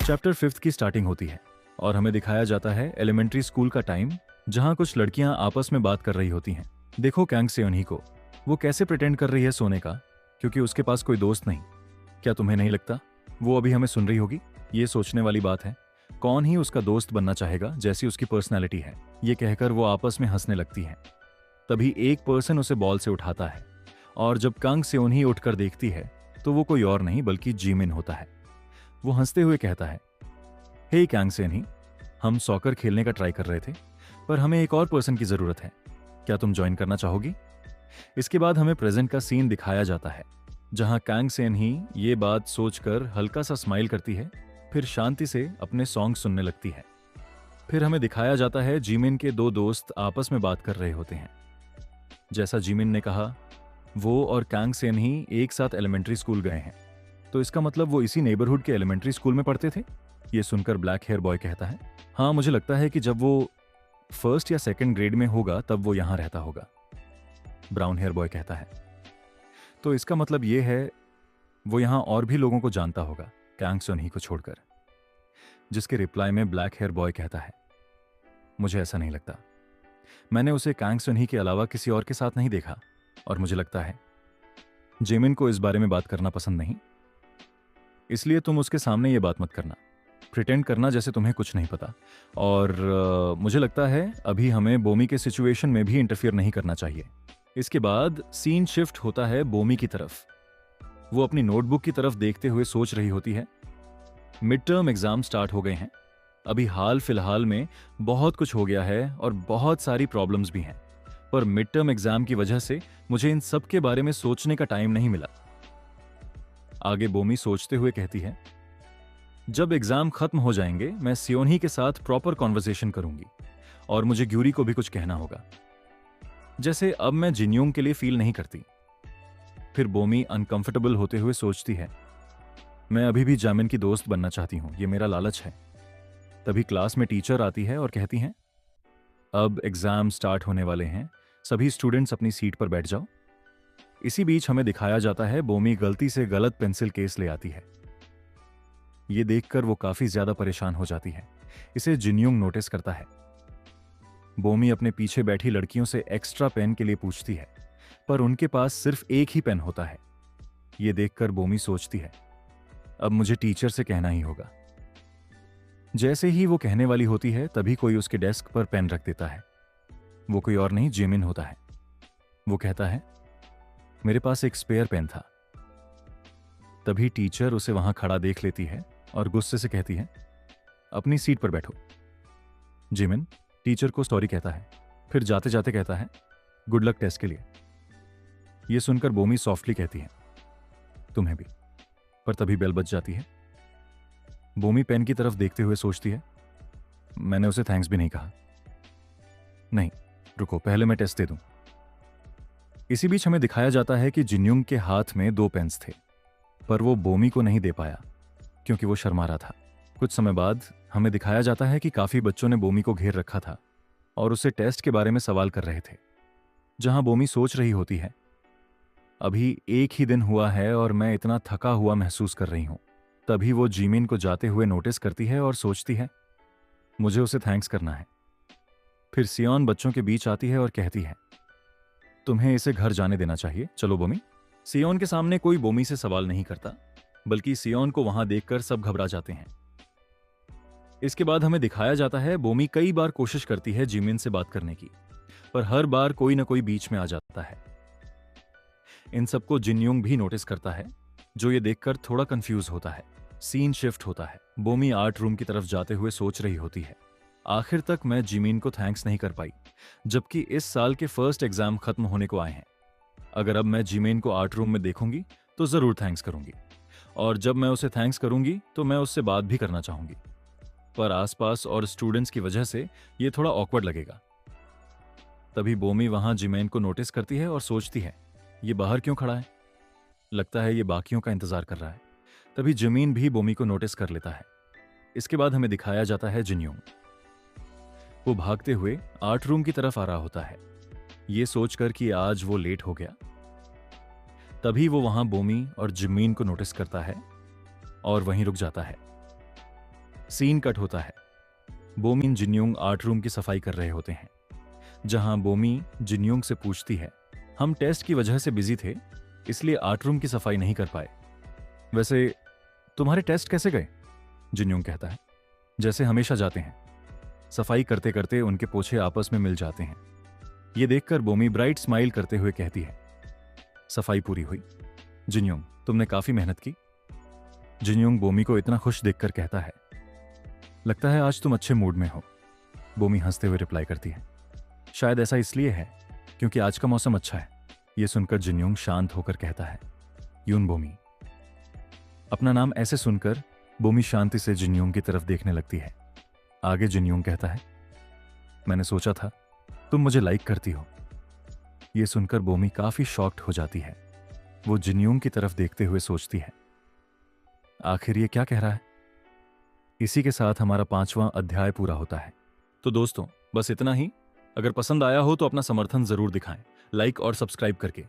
Chapter 5 की starting होती है और हमें दिखाया जाता है एलिमेंट्री स्कूल का टाइम, जहां कुछ लड़कियां आपस में बात कर रही होती हैं। देखो कैंग सेओनही को, वो कैसे प्रिटेंड कर रही है सोने का, क्योंकि उसके पास कोई दोस्त नहीं। क्या तुम्हें नहीं लगता वो अभी हमें सुन रही होगी? ये सोचने वाली बात है। कौन ही उसका दोस्त बनना चाहेगा जैसी उसकी पर्सनैलिटी है। ये कहकर वो आपस में हंसने लगती हैं। तभी एक पर्सन उसे बॉल से उठाता है और जब कांग सेओनही उठकर देखती है तो वो कोई और नहीं बल्कि जिमिन होता है। वो हंसते हुए कहता है, हे कांग सेओनही, हम सॉकर खेलने का ट्राई कर रहे थे, पर हमें एक और पर्सन की जरूरत है। क्या तुम ज्वाइन करना चाहोगी? इसके बाद हमें प्रेजेंट का सीन दिखाया जाता है, जहां कांग सेओनही ये बात सोचकर हल्का सा स्माइल करती है, फिर शांति से अपने सॉन्ग सुनने लगती है। फिर हमें दिखाया जाता है जिमिन के दो दोस्त आपस में बात कर रहे होते हैं। जैसा जिमिन ने कहा, वो और कांग सेओनही एक साथ एलिमेंट्री स्कूल गए हैं, तो इसका मतलब वो इसी नेबरहुड के एलिमेंट्री स्कूल में पढ़ते थे। ये सुनकर ब्लैक हेयर बॉय कहता है, हाँ मुझे लगता है कि जब वो फर्स्ट या सेकंड ग्रेड में होगा तब वो यहां रहता होगा। ब्राउन हेयर बॉय कहता है, तो इसका मतलब ये है वो यहां और भी लोगों को जानता होगा कांग सेओनही को छोड़कर। जिसके रिप्लाई में ब्लैक हेयर बॉय कहता है, मुझे ऐसा नहीं लगता। मैंने उसे कांग सेओनही के अलावा किसी और के साथ नहीं देखा और मुझे लगता है जिमिन को इस बारे में बात करना पसंद नहीं, इसलिए तुम उसके सामने ये बात मत करना, प्रिटेंड करना जैसे तुम्हें कुछ नहीं पता। और मुझे लगता है अभी हमें बोमी के सिचुएशन में भी इंटरफियर नहीं करना चाहिए। इसके बाद सीन शिफ्ट होता है बोमी की तरफ। वो अपनी नोटबुक की तरफ देखते हुए सोच रही होती है, मिड टर्म एग्जाम स्टार्ट हो गए हैं। अभी हाल फिलहाल में बहुत कुछ हो गया है और बहुत सारी प्रॉब्लम्स भी हैं, पर मिड टर्म एग्जाम की वजह से मुझे इन सब के बारे में सोचने का टाइम नहीं मिला। आगे बोमी सोचते हुए कहती है, जब एग्जाम खत्म हो जाएंगे मैं सेओनही के साथ प्रॉपर कॉन्वर्सेशन करूंगी और मुझे ग्यूरी को भी कुछ कहना होगा, जैसे अब मैं जिन्योंग के लिए फील नहीं करती। फिर बोमी अनकंफर्टेबल होते हुए सोचती है, मैं अभी भी जामिन की दोस्त बनना चाहती हूं, ये मेरा लालच है। तभी क्लास में टीचर आती है और कहती हैं, अब एग्जाम स्टार्ट होने वाले हैं, सभी स्टूडेंट्स अपनी सीट पर बैठ जाओ। इसी बीच हमें दिखाया जाता है बोमी गलती से गलत पेंसिल केस ले आती है। ये देखकर वो काफी ज्यादा परेशान हो जाती है। इसे जिन्योंग नोटिस करता है। बोमी अपने पीछे बैठी लड़कियों से एक्स्ट्रा पेन के लिए पूछती है, पर उनके पास सिर्फ एक ही पेन होता है। ये देखकर बोमी सोचती है, अब मुझे टीचर से कहना ही होगा। जैसे ही वो कहने वाली होती है तभी कोई उसके डेस्क पर पेन रख देता है। वो कोई और नहीं जिमिन होता है। वो कहता है, मेरे पास एक स्पेयर पेन था। तभी टीचर उसे वहां खड़ा देख लेती है और गुस्से से कहती है, अपनी सीट पर बैठो। जिमिन टीचर को सॉरी कहता है, फिर जाते जाते कहता है, गुड लक टेस्ट के लिए। यह सुनकर बोमी सॉफ्टली कहती है, तुम्हें भी। पर तभी बेल बज जाती है। बोमी पेन की तरफ देखते हुए सोचती है, मैंने उसे थैंक्स भी नहीं कहा। नहीं, रुको, पहले मैं टेस्ट दे दूं। इसी बीच हमें दिखाया जाता है कि जिन्योंग के हाथ में 2 पेन्स थे, पर वो बोमी को नहीं दे पाया क्योंकि वो शर्मा रहा था। कुछ समय बाद हमें दिखाया जाता है कि काफी बच्चों ने बोमी को घेर रखा था और उससे टेस्ट के बारे में सवाल कर रहे थे। जहां बोमी सोच रही होती है, अभी एक ही दिन हुआ है और मैं इतना थका हुआ महसूस कर रही हूं। तभी वो जिमिन को जाते हुए नोटिस करती है और सोचती है, मुझे उसे थैंक्स करना है। फिर सियोन बच्चों के बीच आती है और कहती है, तुम्हें इसे घर जाने देना चाहिए, चलो बोमी। सियोन के सामने कोई बोमी से सवाल नहीं करता, बल्कि सियोन को वहां देखकर सब घबरा जाते हैं। इसके बाद हमें दिखाया जाता है बोमी कई बार कोशिश करती है जिमिन से बात करने की, पर हर बार कोई ना कोई बीच में आ जाता है। इन सबको जिन्योंग भी नोटिस करता है, जो ये देखकर थोड़ा कंफ्यूज होता है। सीन शिफ्ट होता है। बोमी आर्ट रूम की तरफ जाते हुए सोच रही होती है, आखिर तक मैं जिमिन को थैंक्स नहीं कर पाई, जबकि इस साल के फर्स्ट एग्जाम खत्म होने को आए हैं। अगर अब मैं जिमिन को आर्ट रूम में देखूंगी तो जरूर थैंक्स करूंगी, और जब मैं उसे थैंक्स करूंगी तो मैं उससे बात भी करना चाहूंगी, पर आसपास और स्टूडेंट्स की वजह से यह थोड़ा ऑकवर्ड लगेगा। तभी बोमी वहां जिमिन को नोटिस करती है और सोचती है, ये बाहर क्यों खड़ा है? लगता है ये बाकियों का इंतजार कर रहा है। तभी जिमिन भी बोमी को नोटिस कर लेता है। इसके बाद हमें दिखाया जाता है जिन्योंग। वो भागते हुए आर्ट रूम की तरफ आ रहा होता है, ये सोचकर कि आज वो लेट हो गया। तभी वो वहां बोमी और जिमिन को नोटिस करता है और वहीं रुक जाता है। सीन कट होता है। बोमी जिन्योंग आर्ट रूम की सफाई कर रहे होते हैं, जहां बोमी जिन्योंग से पूछती है, हम टेस्ट की वजह से बिजी थे इसलिए आर्ट रूम की सफाई नहीं कर पाए। वैसे तुम्हारे टेस्ट कैसे गए? जिन्योंग कहता है, जैसे हमेशा जाते हैं। सफाई करते करते उनके पोछे आपस में मिल जाते हैं। ये देखकर बोमी ब्राइट स्माइल करते हुए कहती है, सफाई पूरी हुई। जिन्योंग, तुमने काफी मेहनत की। जिन्योंग बोमी को इतना खुश देखकर कहता है, लगता है आज तुम अच्छे मूड में हो। बोमी हंसते हुए रिप्लाई करती है, शायद ऐसा इसलिए है क्योंकि आज का मौसम अच्छा है। यह सुनकर जिन्योंग शांत होकर कहता है, यून बोमी। अपना नाम ऐसे सुनकर बोमी शांति से जिन्योंग की तरफ देखने लगती है। आगे जिन्योंग कहता है, मैंने सोचा था तुम मुझे लाइक करती हो। यह सुनकर बोमी काफी शॉक्ड हो जाती है। वो जिन्योंग की तरफ देखते हुए सोचती है, आखिर ये क्या कह रहा है? इसी के साथ हमारा 5वां अध्याय पूरा होता है। तो दोस्तों, बस इतना ही। अगर पसंद आया हो तो अपना समर्थन जरूर दिखाएं, लाइक और सब्सक्राइब करके।